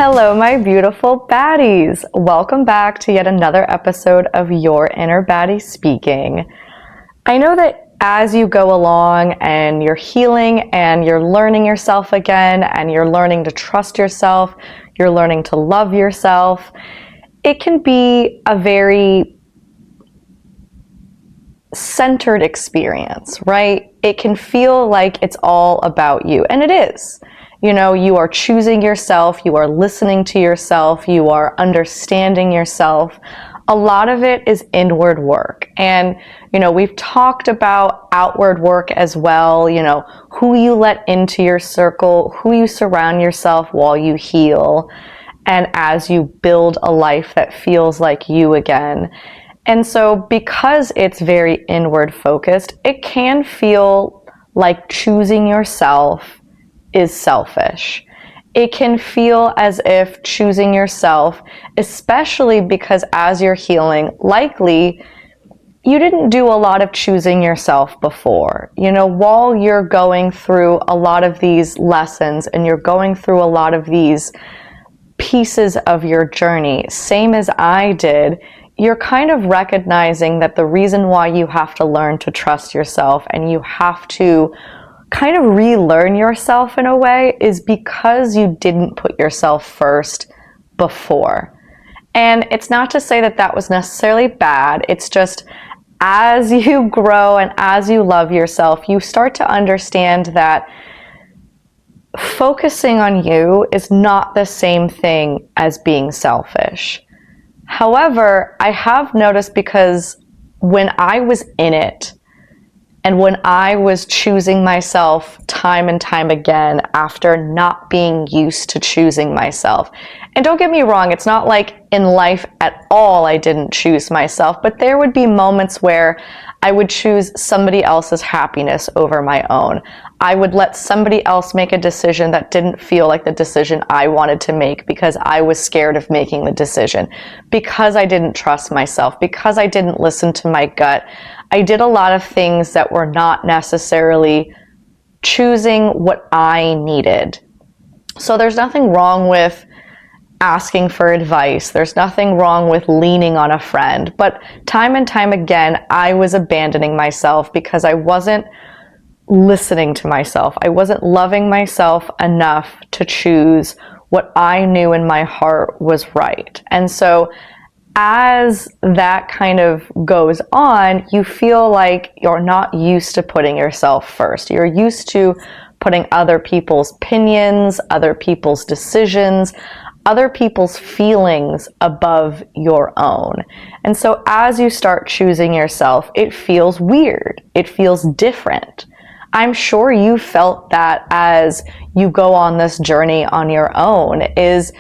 Hello, my beautiful baddies. Welcome back to yet another episode of Your Inner Baddie Speaking. I know that as you go along and you're healing and you're learning yourself again and you're learning to trust yourself, you're learning to love yourself, it can be a very centered experience, right? It can feel like it's all about you, and it is. You know, you are choosing yourself, you are listening to yourself, you are understanding yourself. A lot of it is inward work. And, you know, we've talked about outward work as well, you know, who you let into your circle, who you surround yourself while you heal, and as you build a life that feels like you again. And so because it's very inward focused, it can feel like choosing yourself is selfish. It can feel as if choosing yourself, especially because as you're healing, likely you didn't do a lot of choosing yourself before. You know, while you're going through a lot of these lessons and you're going through a lot of these pieces of your journey, same as I did, you're kind of recognizing that the reason why you have to learn to trust yourself and you have to kind of relearn yourself in a way is because you didn't put yourself first before. And it's not to say that that was necessarily bad. It's just as you grow and as you love yourself, you start to understand that focusing on you is not the same thing as being selfish. However, I have noticed, because when I was in it, and when I was choosing myself time and time again after not being used to choosing myself. And don't get me wrong, it's not like in life at all I didn't choose myself, but there would be moments where I would choose somebody else's happiness over my own. I would let somebody else make a decision that didn't feel like the decision I wanted to make because I was scared of making the decision, because I didn't trust myself, because I didn't listen to my gut. I did a lot of things that were not necessarily choosing what I needed. So there's nothing wrong with asking for advice. There's nothing wrong with leaning on a friend. But time and time again, I was abandoning myself because I wasn't listening to myself. I wasn't loving myself enough to choose what I knew in my heart was right. And so as that kind of goes on, you feel like you're not used to putting yourself first. You're used to putting other people's opinions, other people's decisions, other people's feelings above your own. And so as you start choosing yourself, it feels weird. It feels different. I'm sure you felt that as you go on this journey on your own, is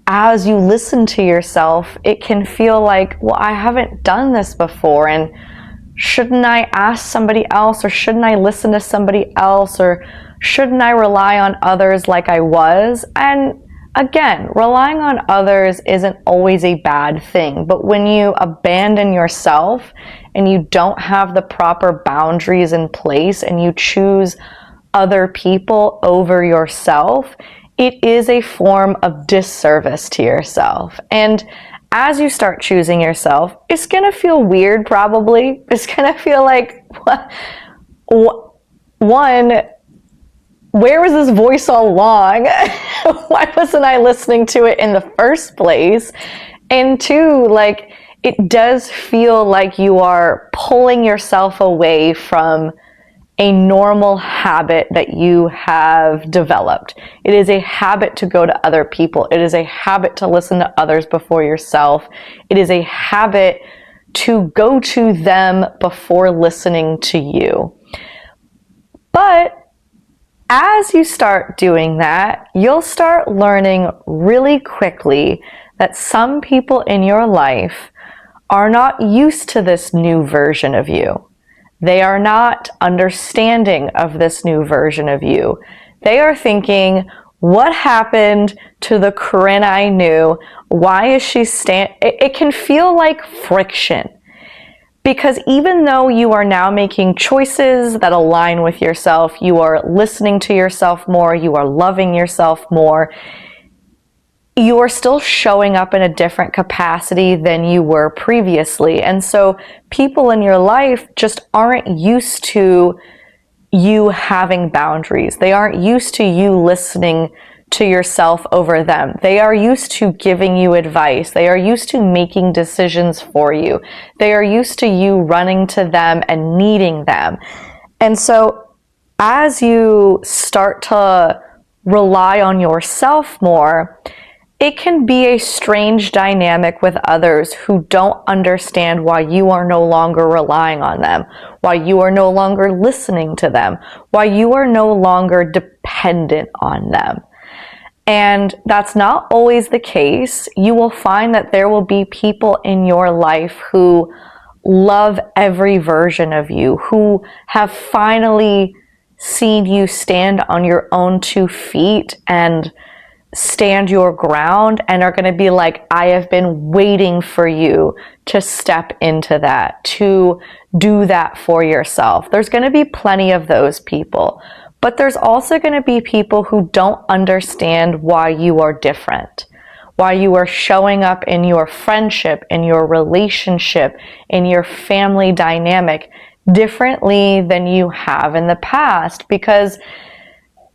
as you listen to yourself, it can feel like, well, I haven't done this before, and shouldn't I ask somebody else, or shouldn't I listen to somebody else, or shouldn't I rely on others like I was? And again, relying on others isn't always a bad thing, but when you abandon yourself and you don't have the proper boundaries in place and you choose other people over yourself, it is a form of disservice to yourself. And as you start choosing yourself, it's going to feel weird, probably. It's going to feel like, one, where was this voice all along? Why wasn't I listening to it in the first place? And two, like, it does feel like you are pulling yourself away from a normal habit that you have developed. It is a habit to go to other people. It is a habit to listen to others before yourself. It is a habit to go to them before listening to you. But as you start doing that, you'll start learning really quickly that some people in your life are not used to this new version of you. They are not understanding of this new version of you. They are thinking, what happened to the Corinne I knew? Why is she It can feel like friction. Because even though you are now making choices that align with yourself, you are listening to yourself more, you are loving yourself more, you are still showing up in a different capacity than you were previously. And so people in your life just aren't used to you having boundaries. They aren't used to you listening to yourself over them. They are used to giving you advice. They are used to making decisions for you. They are used to you running to them and needing them. And so as you start to rely on yourself more, it can be a strange dynamic with others who don't understand why you are no longer relying on them, why you are no longer listening to them, why you are no longer dependent on them. And that's not always the case. You will find that there will be people in your life who love every version of you, who have finally seen you stand on your own 2 feet and stand your ground, and are going to be like, I have been waiting for you to step into that, to do that for yourself. There's going to be plenty of those people, but there's also going to be people who don't understand why you are different, why you are showing up in your friendship, in your relationship, in your family dynamic differently than you have in the past. Because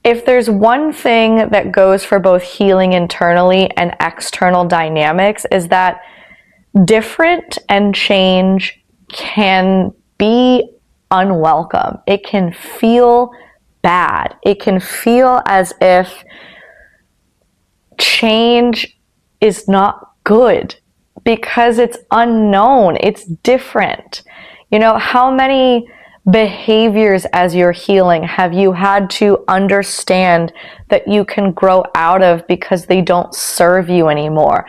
if there's one thing that goes for both healing internally and external dynamics, is that different and change can be unwelcome. It can feel bad. It can feel as if change is not good because it's unknown. It's different. You know, how many behaviors as you're healing have you had to understand that you can grow out of because they don't serve you anymore?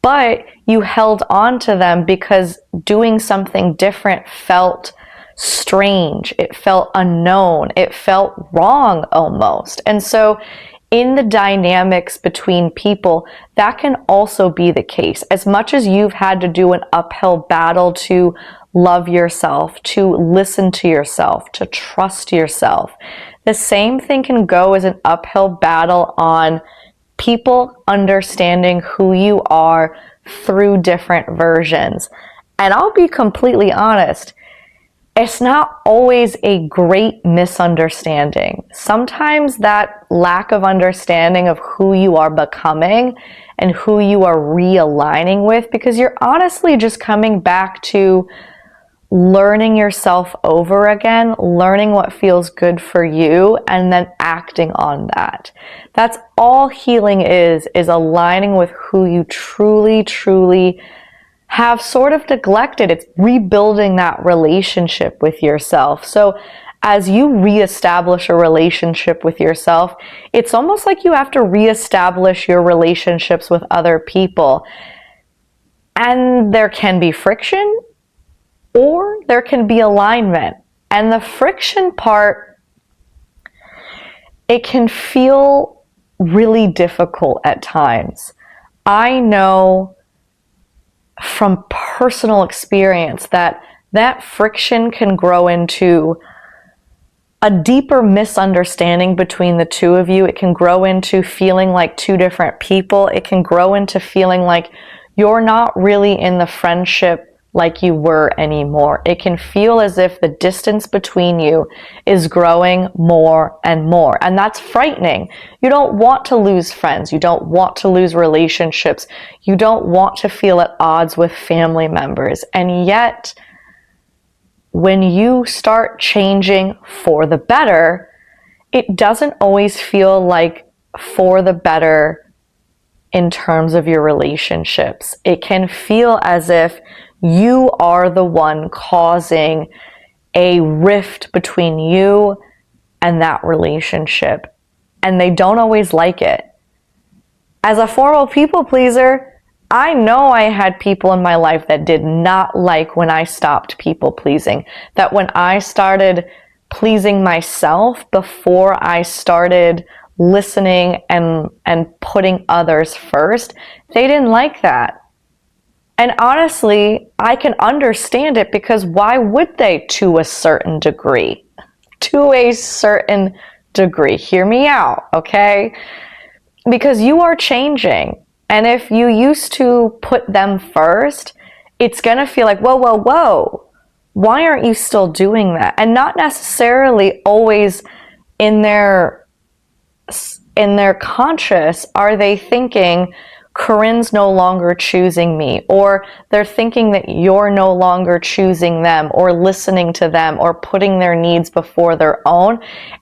But you held on to them because doing something different felt strange. It felt unknown. It felt wrong almost. And so in the dynamics between people, that can also be the case. As much as you've had to do an uphill battle to love yourself, to listen to yourself, to trust yourself, the same thing can go as an uphill battle on people understanding who you are through different versions. And I'll be completely honest, it's not always a great misunderstanding. Sometimes that lack of understanding of who you are becoming and who you are realigning with, because you're honestly just coming back to learning yourself over again, learning what feels good for you, and then acting on that. That's all healing is aligning with who you truly, truly have sort of neglected. It's rebuilding that relationship with yourself. So as you reestablish a relationship with yourself, it's almost like you have to reestablish your relationships with other people. And there can be friction, or there can be alignment. And the friction part, it can feel really difficult at times. I know from personal experience that friction can grow into a deeper misunderstanding between the two of you. It can grow into feeling like two different people. It can grow into feeling like you're not really in the friendship like you were anymore. It can feel as if the distance between you is growing more and more. And that's frightening. You don't want to lose friends. You don't want to lose relationships. You don't want to feel at odds with family members. And yet, when you start changing for the better, it doesn't always feel like for the better in terms of your relationships. It can feel as if you are the one causing a rift between you and that relationship, and they don't always like it. As a former people pleaser, I know I had people in my life that did not like when I stopped people pleasing, that when I started pleasing myself before I started listening and putting others first, they didn't like that. And honestly, I can understand it, because why would they to a certain degree? To a certain degree. Hear me out, okay? Because you are changing. And if you used to put them first, it's going to feel like, whoa, whoa, whoa, why aren't you still doing that? And not necessarily always in their conscious are they thinking, Corinne's no longer choosing me, or they're thinking that you're no longer choosing them or listening to them or putting their needs before their own.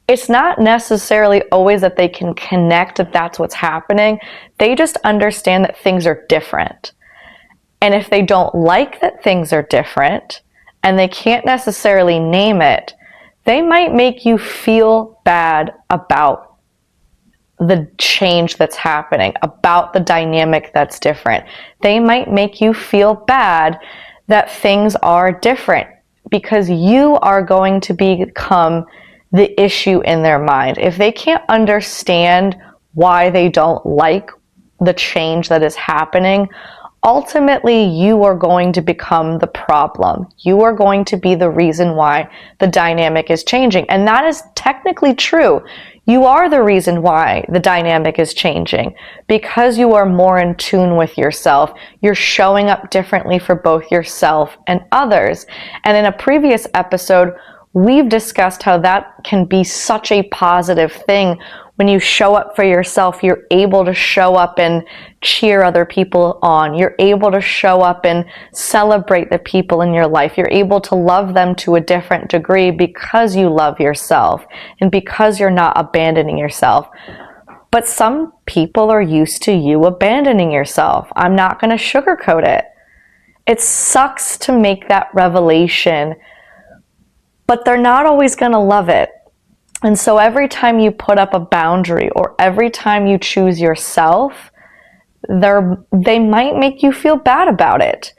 It's not necessarily always that they can connect that that's what's happening. They just understand that things are different. And if they don't like that things are different and they can't necessarily name it, they might make you feel bad about the change that's happening, about the dynamic that's different. They might make you feel bad that things are different because you are going to become the issue in their mind. If they can't understand why they don't like the change that is happening, ultimately you are going to become the problem. You are going to be the reason why the dynamic is changing. And that is technically true. You are the reason why the dynamic is changing because you are more in tune with yourself. You're showing up differently for both yourself and others. And in a previous episode, we've discussed how that can be such a positive thing. When you show up for yourself, you're able to show up and cheer other people on. You're able to show up and celebrate the people in your life. You're able to love them to a different degree because you love yourself and because you're not abandoning yourself. But some people are used to you abandoning yourself. I'm not going to sugarcoat it. It sucks to make that revelation, but they're not always going to love it. And so every time you put up a boundary or every time you choose yourself, they might make you feel bad about it.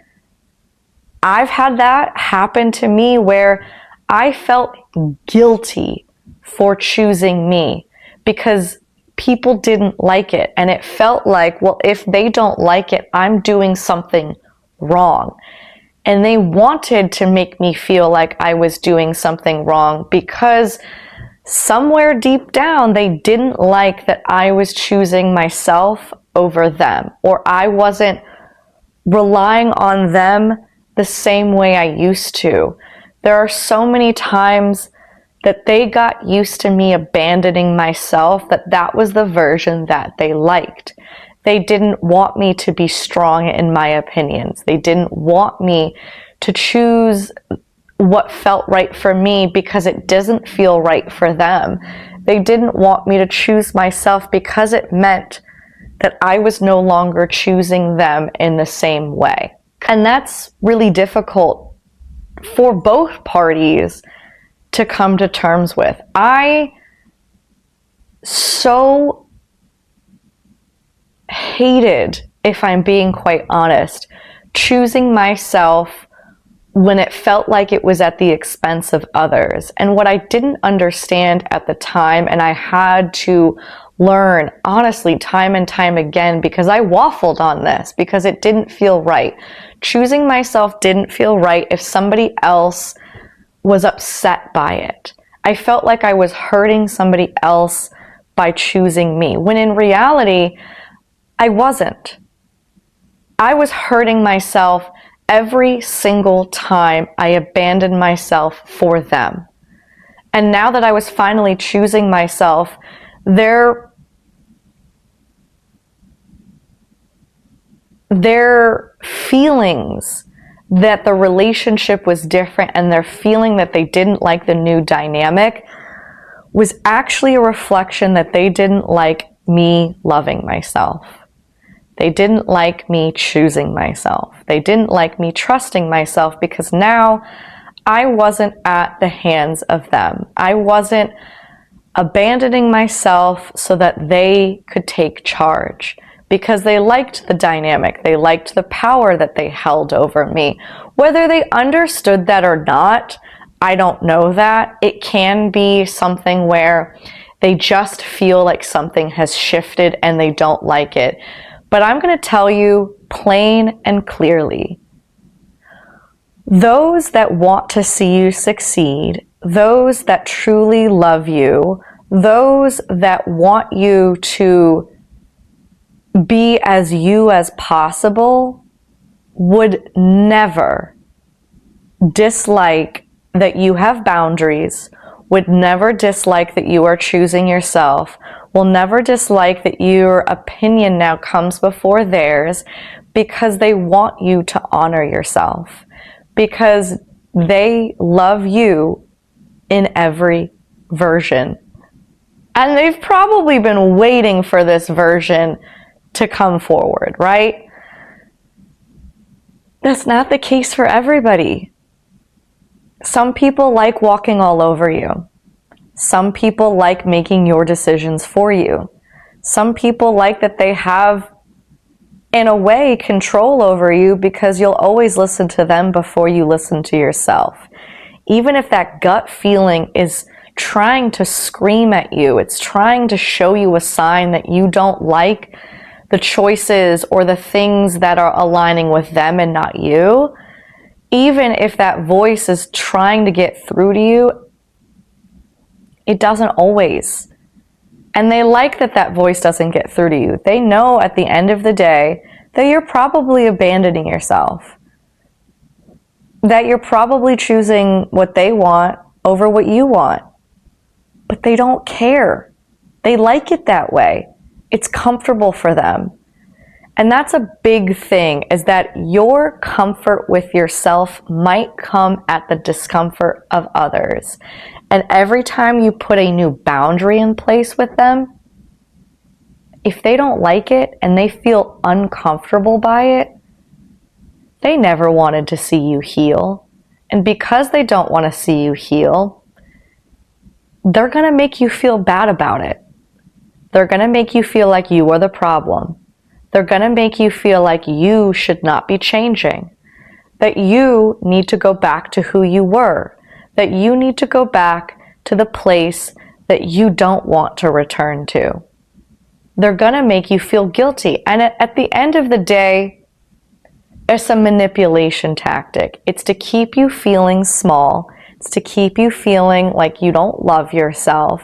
I've had that happen to me where I felt guilty for choosing me because people didn't like it. And it felt like, well, if they don't like it, I'm doing something wrong. And they wanted to make me feel like I was doing something wrong because somewhere deep down, they didn't like that I was choosing myself over them, or I wasn't relying on them the same way I used to. There are so many times that they got used to me abandoning myself that was the version that they liked. They didn't want me to be strong in my opinions. They didn't want me to choose what felt right for me because it doesn't feel right for them. They didn't want me to choose myself because it meant that I was no longer choosing them in the same way. And that's really difficult for both parties to come to terms with. I so hated, if I'm being quite honest, choosing myself when it felt like it was at the expense of others. And what I didn't understand at the time, and I had to learn, honestly, time and time again, because I waffled on this, because it didn't feel right. Choosing myself didn't feel right if somebody else was upset by it. I felt like I was hurting somebody else by choosing me, when in reality, I wasn't. I was hurting myself every single time I abandoned myself for them. And now that I was finally choosing myself, their feelings that the relationship was different and their feeling that they didn't like the new dynamic was actually a reflection that they didn't like me loving myself. They didn't like me choosing myself. They didn't like me trusting myself because now I wasn't at the hands of them. I wasn't abandoning myself so that they could take charge because they liked the dynamic. They liked the power that they held over me. Whether they understood that or not, I don't know that. It can be something where they just feel like something has shifted and they don't like it. But I'm going to tell you plain and clearly, those that want to see you succeed, those that truly love you, those that want you to be as you as possible would never dislike that you have boundaries, would never dislike that you are choosing yourself, will never dislike that your opinion now comes before theirs, because they want you to honor yourself, because they love you in every version. And they've probably been waiting for this version to come forward, right? That's not the case for everybody. Some people like walking all over you. Some people like making your decisions for you. Some people like that they have, in a way, control over you because you'll always listen to them before you listen to yourself. Even if that gut feeling is trying to scream at you, it's trying to show you a sign that you don't like the choices or the things that are aligning with them and not you, even if that voice is trying to get through to you, it doesn't always. And they like that that voice doesn't get through to you. They know at the end of the day that you're probably abandoning yourself, that you're probably choosing what they want over what you want. But they don't care. They like it that way. It's comfortable for them. And that's a big thing, is that your comfort with yourself might come at the discomfort of others. And every time you put a new boundary in place with them, if they don't like it and they feel uncomfortable by it, they never wanted to see you heal. And because they don't want to see you heal, they're going to make you feel bad about it. They're going to make you feel like you are the problem. They're going to make you feel like you should not be changing, that you need to go back to who you were, that you need to go back to the place that you don't want to return to. They're going to make you feel guilty. And at the end of the day, it's a manipulation tactic. It's to keep you feeling small. It's to keep you feeling like you don't love yourself,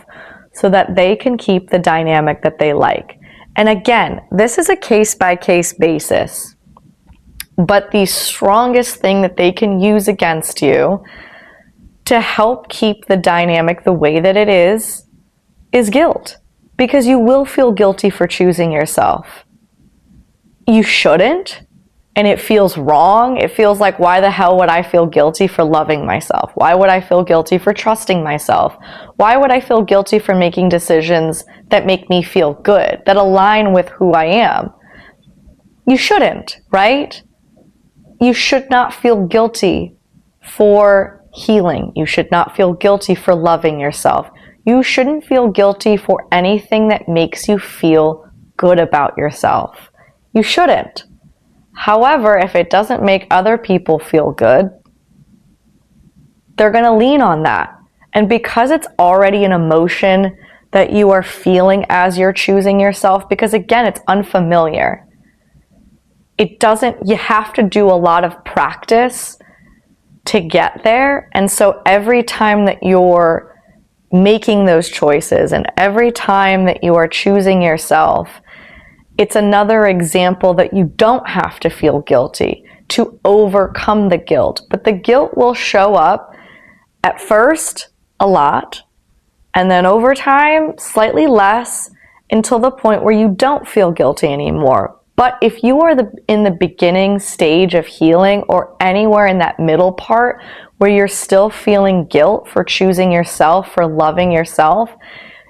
so that they can keep the dynamic that they like. And again, this is a case-by-case basis. But the strongest thing that they can use against you to help keep the dynamic the way that it is guilt. Because you will feel guilty for choosing yourself. You shouldn't. And it feels wrong. It feels like, why the hell would I feel guilty for loving myself? Why would I feel guilty for trusting myself? Why would I feel guilty for making decisions that make me feel good, that align with who I am? You shouldn't, right? You should not feel guilty for healing. You should not feel guilty for loving yourself. You shouldn't feel guilty for anything that makes you feel good about yourself. You shouldn't. However, if it doesn't make other people feel good, they're going to lean on that. And because it's already an emotion that you are feeling as you're choosing yourself, because again, it's unfamiliar. You have to do a lot of practice to get there. And so every time that you're making those choices and every time that you are choosing yourself, it's another example that you don't have to feel guilty to overcome the guilt. But the guilt will show up at first a lot, and then over time slightly less, until the point where you don't feel guilty anymore. But if you are in the beginning stage of healing, or anywhere in that middle part where you're still feeling guilt for choosing yourself, for loving yourself,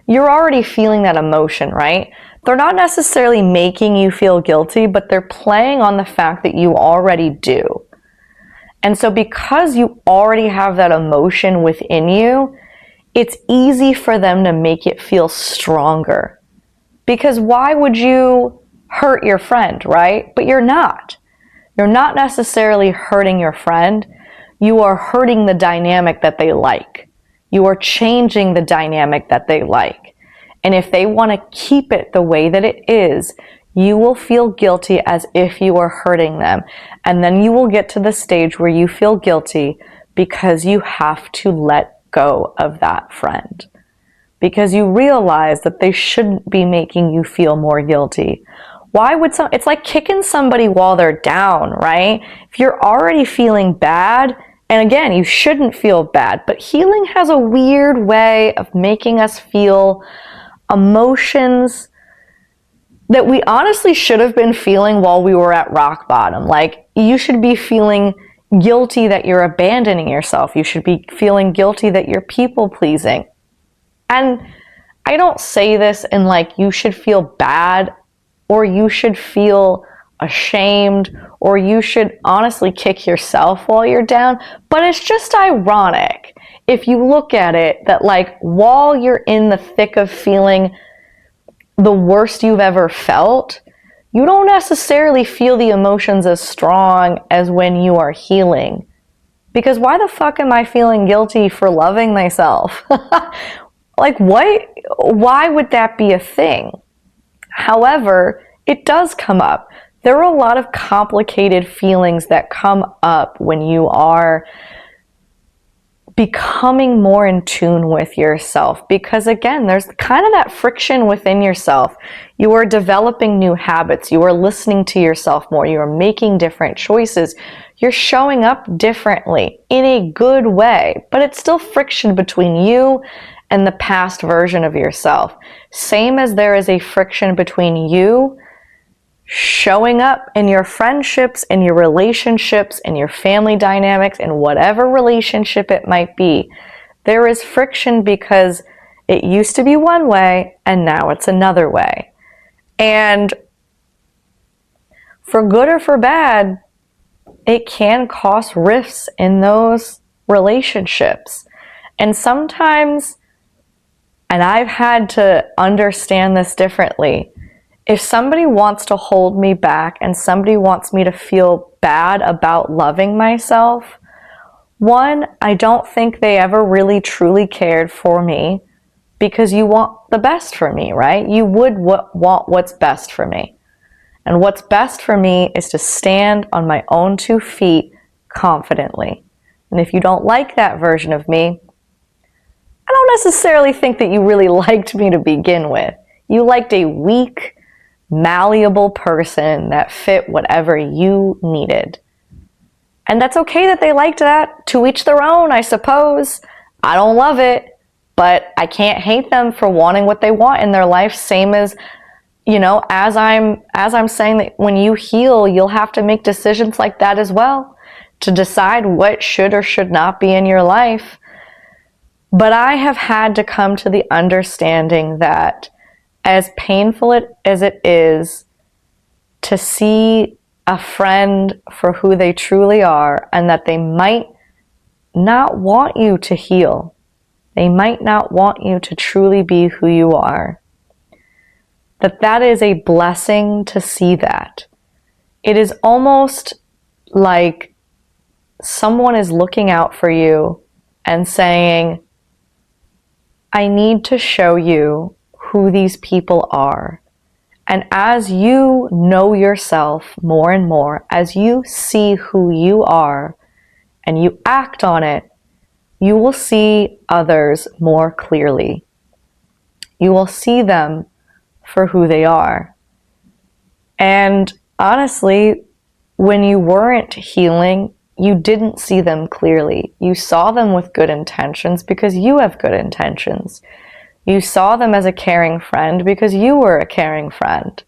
you're already feeling that emotion, right? They're not necessarily making you feel guilty, but they're playing on the fact that you already do. And so because you already have that emotion within you, it's easy for them to make it feel stronger. Because why would you hurt your friend, right? But you're not. You're not necessarily hurting your friend. You are hurting the dynamic that they like. You are changing the dynamic that they like. And if they want to keep it the way that it is, you will feel guilty as if you are hurting them. And then you will get to the stage where you feel guilty because you have to let go of that friend. Because you realize that they shouldn't be making you feel more guilty. It's like kicking somebody while they're down, right? If you're already feeling bad, and again, you shouldn't feel bad, but healing has a weird way of making us feel emotions that we honestly should have been feeling while we were at rock bottom. Like, you should be feeling guilty that you're abandoning yourself. You should be feeling guilty that you're people pleasing. And I don't say this in like you should feel bad or you should feel ashamed or you should honestly kick yourself while you're down, but it's just ironic if you look at it that like while you're in the thick of feeling the worst you've ever felt, you don't necessarily feel the emotions as strong as when you are healing. Because why the fuck am I feeling guilty for loving myself? Like, what? Why would that be a thing? However, it does come up. There are a lot of complicated feelings that come up when you are becoming more in tune with yourself, because again, there's kind of that friction within yourself. You are developing new habits. You are listening to yourself more. You are making different choices. You're showing up differently in a good way, but it's still friction between you and the past version of yourself. Same as there is a friction between you showing up in your friendships, in your relationships, in your family dynamics, in whatever relationship it might be. There is friction because it used to be one way and now it's another way. And for good or for bad, it can cause rifts in those relationships. And sometimes, and I've had to understand this differently, if somebody wants to hold me back and somebody wants me to feel bad about loving myself, one, I don't think they ever really truly cared for me, because you want the best for me, right? You would want what's best for me. And what's best for me is to stand on my own 2 feet confidently. And if you don't like that version of me, I don't necessarily think that you really liked me to begin with. You liked a weak, malleable person that fit whatever you needed. And that's okay that they liked that. To each their own, I suppose. I don't love it, but I can't hate them for wanting what they want in their life. Same as, you know, as I'm saying that when you heal, you'll have to make decisions like that as well to decide what should or should not be in your life. But I have had to come to the understanding that as painful as it is to see a friend for who they truly are, and that they might not want you to heal, they might not want you to truly be who you are, that is a blessing to see that. It is almost like someone is looking out for you and saying, I need to show you who these people are. And as you know yourself more and more, as you see who you are and you act on it, you will see others more clearly. You will see them for who they are. And honestly, when you weren't healing, you didn't see them clearly. You saw them with good intentions because you have good intentions. You saw them as a caring friend because you were a caring friend.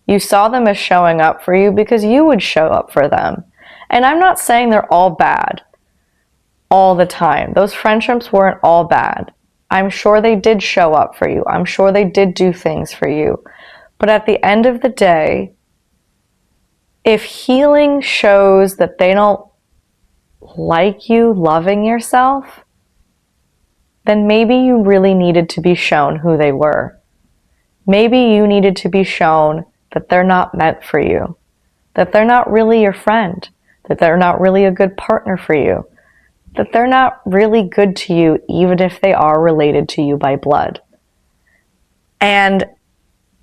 You saw them as showing up for you because you would show up for them. And I'm not saying they're all bad all the time. Those friendships weren't all bad. I'm sure they did show up for you. I'm sure they did do things for you. But at the end of the day, if healing shows that they don't like you loving yourself, then maybe you really needed to be shown who they were. Maybe you needed to be shown that they're not meant for you, that they're not really your friend, that they're not really a good partner for you, that they're not really good to you even if they are related to you by blood. And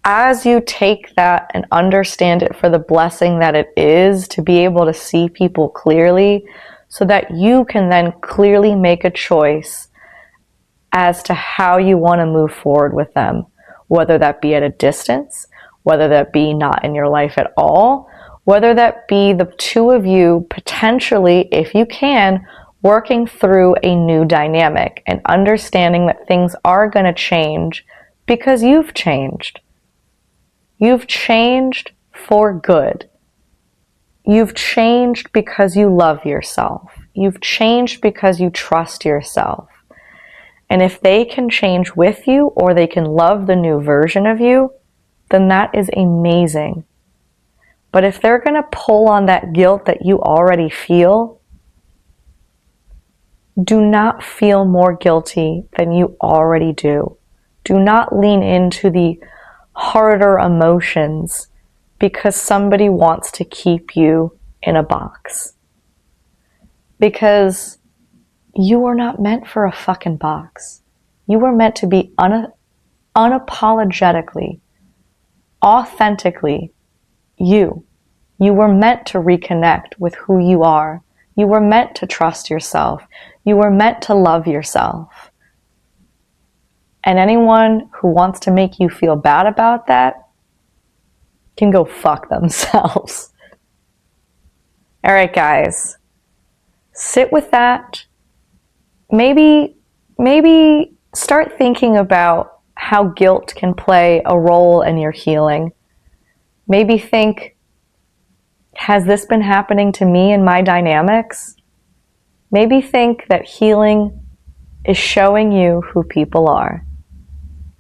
as you take that and understand it for the blessing that it is to be able to see people clearly, so that you can then clearly make a choice as to how you want to move forward with them, whether that be at a distance, whether that be not in your life at all, whether that be the two of you potentially, if you can, working through a new dynamic and understanding that things are going to change because you've changed. You've changed for good. You've changed because you love yourself. You've changed because you trust yourself. And if they can change with you or they can love the new version of you, then that is amazing. But if they're going to pull on that guilt that you already feel, do not feel more guilty than you already do. Do not lean into the harder emotions because somebody wants to keep you in a box. Because you were not meant for a fucking box. You were meant to be unapologetically, authentically you. You were meant to reconnect with who you are. You were meant to trust yourself. You were meant to love yourself. And anyone who wants to make you feel bad about that can go fuck themselves. All right, guys. Sit with that. Maybe start thinking about how guilt can play a role in your healing. Maybe think, has this been happening to me in my dynamics? Maybe think that healing is showing you who people are.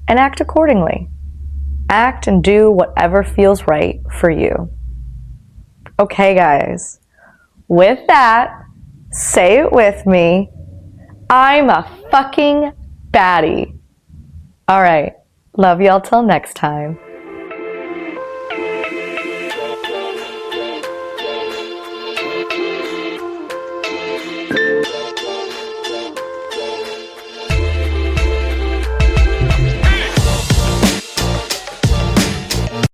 And act accordingly. Act and do whatever feels right for you. Okay, guys. With that, say it with me. I'm a fucking baddie. All right. Love y'all till next time.